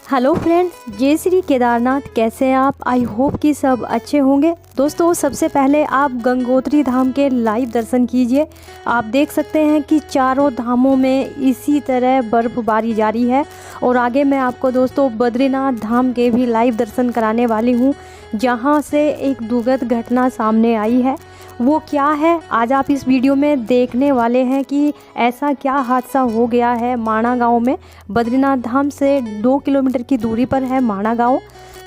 Hello friends, जय श्री केदारनाथ। कैसे हैं आप? आई होप कि सब अच्छे होंगे। दोस्तों, सबसे पहले आप गंगोत्री धाम के लाइव दर्शन कीजिए। आप देख सकते हैं कि चारों धामों में इसी तरह बर्फबारी जारी है। और आगे मैं आपको दोस्तों बद्रीनाथ धाम के भी लाइव दर्शन कराने वाली हूँ, जहाँ से एक दुखद घटना सामने आई है। वो क्या है, आज आप इस वीडियो में देखने वाले हैं कि ऐसा क्या हादसा हो गया है माणा गांव में। बद्रीनाथ धाम से 2 किलोमीटर की दूरी पर है माणा गांव।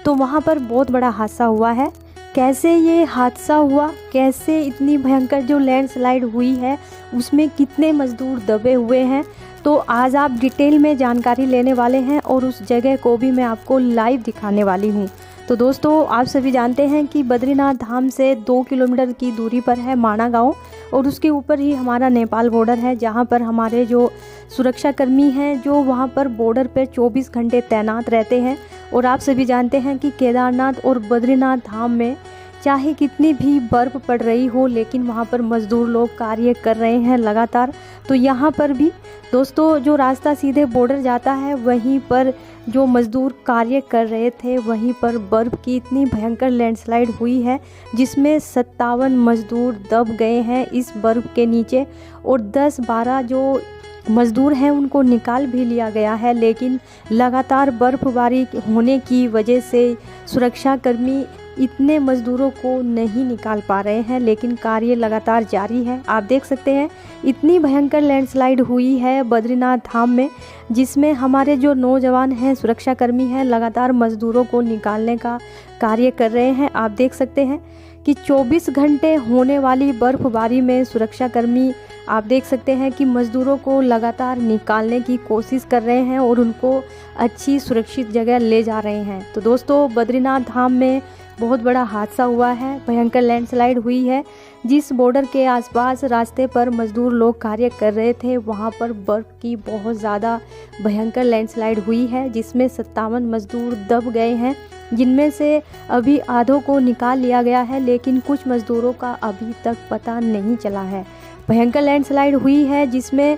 तो वहाँ पर बहुत बड़ा हादसा हुआ है। कैसे ये हादसा हुआ, कैसे इतनी भयंकर जो लैंडस्लाइड हुई है उसमें कितने मजदूर दबे हुए हैं, तो आज आप डिटेल में जानकारी लेने वाले हैं और उस जगह को भी मैं आपको लाइव दिखाने वाली हूँ। तो दोस्तों, आप सभी जानते हैं कि बद्रीनाथ धाम से 2 किलोमीटर की दूरी पर है माणा गांव और उसके ऊपर ही हमारा नेपाल बॉर्डर है, जहां पर हमारे जो सुरक्षाकर्मी हैं जो वहां पर बॉर्डर पे 24 घंटे तैनात रहते हैं। और आप सभी जानते हैं कि केदारनाथ और बद्रीनाथ धाम में चाहे कितनी भी बर्फ़ पड़ रही हो, लेकिन वहाँ पर मज़दूर लोग कार्य कर रहे हैं लगातार। तो यहाँ पर भी दोस्तों जो रास्ता सीधे बॉर्डर जाता है, वहीं पर जो मज़दूर कार्य कर रहे थे, वहीं पर बर्फ़ की इतनी भयंकर लैंडस्लाइड हुई है जिसमें 57 मज़दूर दब गए हैं इस बर्फ़ के नीचे। और 10-12 जो मज़दूर हैं उनको निकाल भी लिया गया है, लेकिन लगातार बर्फ़बारी होने की वजह से सुरक्षाकर्मी इतने मज़दूरों को नहीं निकाल पा रहे हैं, लेकिन कार्य लगातार जारी है। आप देख सकते हैं इतनी भयंकर लैंडस्लाइड हुई है बद्रीनाथ धाम में, जिसमें हमारे जो नौजवान हैं, सुरक्षाकर्मी हैं, लगातार मज़दूरों को निकालने का कार्य कर रहे हैं। आप देख सकते हैं कि 24 घंटे होने वाली बर्फ़बारी में सुरक्षाकर्मी आप देख सकते हैं कि मज़दूरों को लगातार निकालने की कोशिश कर रहे हैं और उनको अच्छी सुरक्षित जगह ले जा रहे हैं। तो दोस्तों, बद्रीनाथ धाम में बहुत बड़ा हादसा हुआ है, भयंकर लैंडस्लाइड हुई है। जिस बॉर्डर के आसपास रास्ते पर मज़दूर लोग कार्य कर रहे थे, वहाँ पर बर्फ़ की बहुत ज़्यादा भयंकर लैंडस्लाइड हुई है, जिसमें 57 मज़दूर दब गए हैं, जिनमें से अभी आधों को निकाल लिया गया है, लेकिन कुछ मज़दूरों का अभी तक पता नहीं चला है। भयंकर लैंडस्लाइड हुई है जिसमें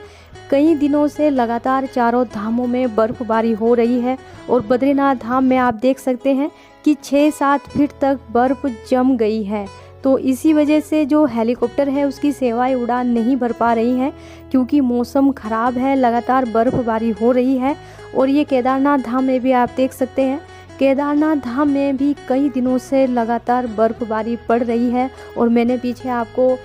कई दिनों से लगातार चारों धामों में बर्फ़बारी हो रही है। और बद्रीनाथ धाम में आप देख सकते हैं कि 6-7 फीट तक बर्फ़ जम गई है। तो इसी वजह से जो हेलीकॉप्टर है उसकी सेवाएं उड़ान नहीं भर पा रही हैं, क्योंकि मौसम ख़राब है, लगातार बर्फ़बारी हो रही है। और ये केदारनाथ धाम में भी आप देख सकते हैं, केदारनाथ धाम में भी कई दिनों से लगातार बर्फ़बारी पड़ रही है। और मैंने पीछे आपको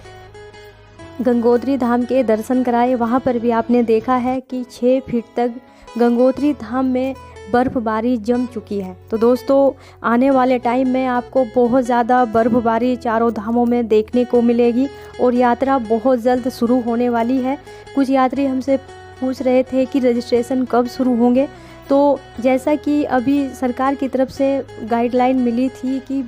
गंगोत्री धाम के दर्शन कराए, वहाँ पर भी आपने देखा है कि 6 फीट तक गंगोत्री धाम में बर्फ़बारी जम चुकी है। तो दोस्तों, आने वाले टाइम में आपको बहुत ज़्यादा बर्फ़बारी चारों धामों में देखने को मिलेगी और यात्रा बहुत जल्द शुरू होने वाली है। कुछ यात्री हमसे पूछ रहे थे कि रजिस्ट्रेशन कब शुरू होंगे। तो जैसा कि अभी सरकार की तरफ से गाइडलाइन मिली थी कि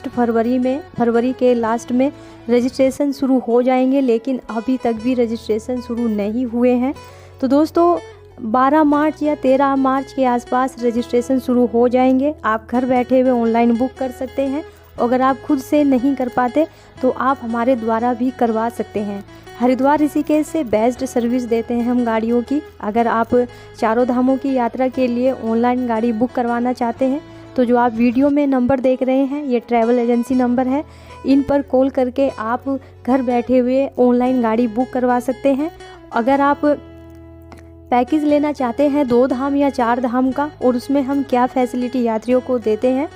फरवरी के लास्ट में रजिस्ट्रेशन शुरू हो जाएंगे, लेकिन अभी तक भी रजिस्ट्रेशन शुरू नहीं हुए हैं। तो दोस्तों, 12 मार्च या 13 मार्च के आसपास रजिस्ट्रेशन शुरू हो जाएंगे। आप घर बैठे हुए ऑनलाइन बुक कर सकते हैं। अगर आप खुद से नहीं कर पाते तो आप हमारे द्वारा भी करवा सकते हैं। हरिद्वार ऋषिकेश से बेस्ट सर्विस देते हैं हम गाड़ियों की। अगर आप चारों धामों की यात्रा के लिए ऑनलाइन गाड़ी बुक करवाना चाहते हैं तो जो आप वीडियो में नंबर देख रहे हैं, ये ट्रैवल एजेंसी नंबर है। इन पर कॉल करके आप घर बैठे हुए ऑनलाइन गाड़ी बुक करवा सकते हैं। अगर आप पैकेज लेना चाहते हैं 2 धाम या 4 धाम का, और उसमें हम क्या फैसिलिटी यात्रियों को देते हैं,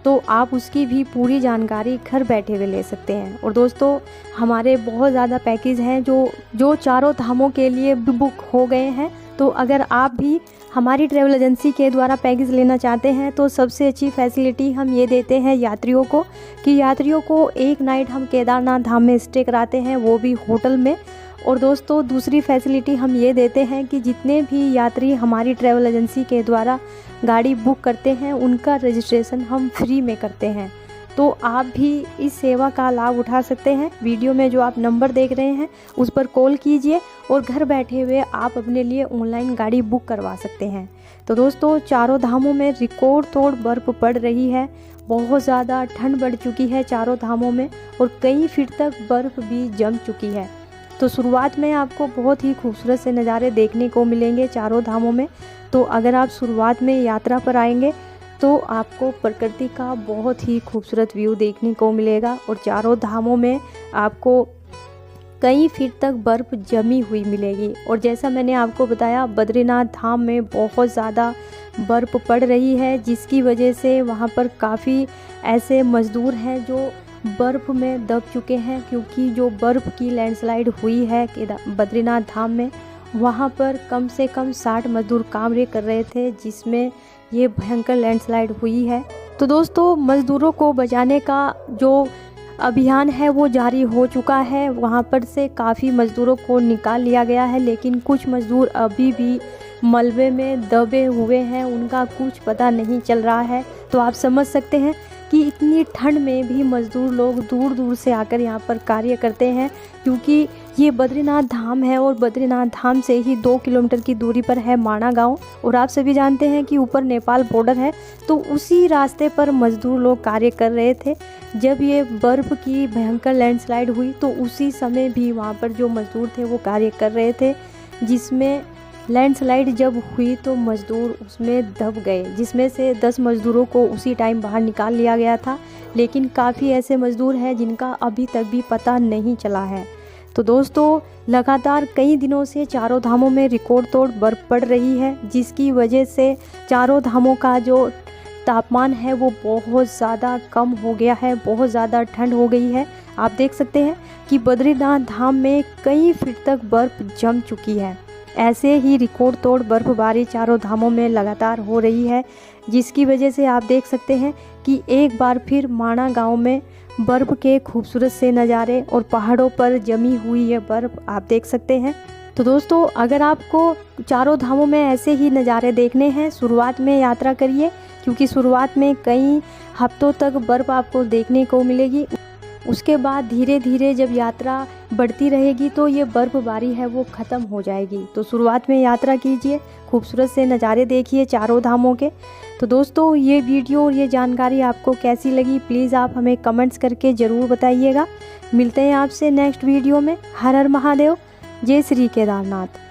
तो आप उसकी भी पूरी जानकारी घर बैठे हुए ले सकते हैं। और दोस्तों, हमारे बहुत ज़्यादा पैकेज हैं जो चारों धामों के लिए बुक हो गए हैं। तो अगर आप भी हमारी ट्रैवल एजेंसी के द्वारा पैकेज लेना चाहते हैं तो सबसे अच्छी फैसिलिटी हम ये देते हैं यात्रियों को कि यात्रियों को 1 नाइट हम केदारनाथ धाम में स्टे कराते हैं, वो भी होटल में। और दोस्तों, दूसरी फैसिलिटी हम ये देते हैं कि जितने भी यात्री हमारी ट्रैवल एजेंसी के द्वारा गाड़ी बुक करते हैं, उनका रजिस्ट्रेशन हम फ्री में करते हैं। तो आप भी इस सेवा का लाभ उठा सकते हैं। वीडियो में जो आप नंबर देख रहे हैं उस पर कॉल कीजिए और घर बैठे हुए आप अपने लिए ऑनलाइन गाड़ी बुक करवा सकते हैं। तो दोस्तों, चारों धामों में रिकॉर्ड तोड़ बर्फ़ पड़ रही है। बहुत ज़्यादा ठंड बढ़ चुकी है चारों धामों में और कई फीट तक बर्फ़ भी जम चुकी है। तो शुरुआत में आपको बहुत ही खूबसूरत से नज़ारे देखने को मिलेंगे चारों धामों में। तो अगर आप शुरुआत में यात्रा पर आएंगे तो आपको प्रकृति का बहुत ही खूबसूरत व्यू देखने को मिलेगा और चारों धामों में आपको कई फीट तक बर्फ़ जमी हुई मिलेगी। और जैसा मैंने आपको बताया, बद्रीनाथ धाम में बहुत ज़्यादा बर्फ़ पड़ रही है, जिसकी वजह से वहाँ पर काफ़ी ऐसे मज़दूर हैं जो बर्फ़ में दब चुके हैं, क्योंकि जो बर्फ़ की लैंडस्लाइड हुई है बद्रीनाथ धाम में, वहाँ पर कम से कम 60 मज़दूर काम कर रहे थे, जिसमें ये भयंकर लैंडस्लाइड हुई है। तो दोस्तों, मज़दूरों को बचाने का जो अभियान है वो जारी हो चुका है। वहाँ पर से काफ़ी मज़दूरों को निकाल लिया गया है, लेकिन कुछ मज़दूर अभी भी मलबे में दबे हुए हैं, उनका कुछ पता नहीं चल रहा है। तो आप समझ सकते हैं कि इतनी ठंड में भी मज़दूर लोग दूर दूर से आकर यहाँ पर कार्य करते हैं, क्योंकि ये बद्रीनाथ धाम है और बद्रीनाथ धाम से ही 2 किलोमीटर की दूरी पर है माणा गांव। और आप सभी जानते हैं कि ऊपर नेपाल बॉर्डर है, तो उसी रास्ते पर मज़दूर लोग कार्य कर रहे थे। जब ये बर्फ़ की भयंकर लैंडस्लाइड हुई तो उसी समय भी वहाँ पर जो मज़दूर थे वो कार्य कर रहे थे, जिसमें लैंडस्लाइड जब हुई तो मज़दूर उसमें दब गए, जिसमें से 10 मज़दूरों को उसी टाइम बाहर निकाल लिया गया था। लेकिन काफ़ी ऐसे मज़दूर हैं जिनका अभी तक भी पता नहीं चला है। तो दोस्तों, लगातार कई दिनों से चारों धामों में रिकॉर्ड तोड़ बर्फ़ पड़ रही है, जिसकी वजह से चारों धामों का जो तापमान है वो बहुत ज़्यादा कम हो गया है, बहुत ज़्यादा ठंड हो गई है। आप देख सकते हैं कि बद्रीनाथ धाम में कई फीट तक बर्फ़ जम चुकी है। ऐसे ही रिकॉर्ड तोड़ बर्फबारी चारों धामों में लगातार हो रही है, जिसकी वजह से आप देख सकते हैं कि एक बार फिर माणा गांव में बर्फ़ के खूबसूरत से नज़ारे और पहाड़ों पर जमी हुई ये बर्फ़ आप देख सकते हैं। तो दोस्तों, अगर आपको चारों धामों में ऐसे ही नज़ारे देखने हैं, शुरुआत में यात्रा करिए, क्योंकि शुरुआत में कई हफ्तों तक बर्फ़ आपको देखने को मिलेगी। उसके बाद धीरे धीरे जब यात्रा बढ़ती रहेगी तो ये बर्फ़बारी है वो ख़त्म हो जाएगी। तो शुरुआत में यात्रा कीजिए, खूबसूरत से नज़ारे देखिए चारों धामों के। तो दोस्तों, ये वीडियो और ये जानकारी आपको कैसी लगी, प्लीज़ आप हमें कमेंट्स करके ज़रूर बताइएगा। मिलते हैं आपसे नेक्स्ट वीडियो में। हर हर महादेव, जय श्री केदारनाथ।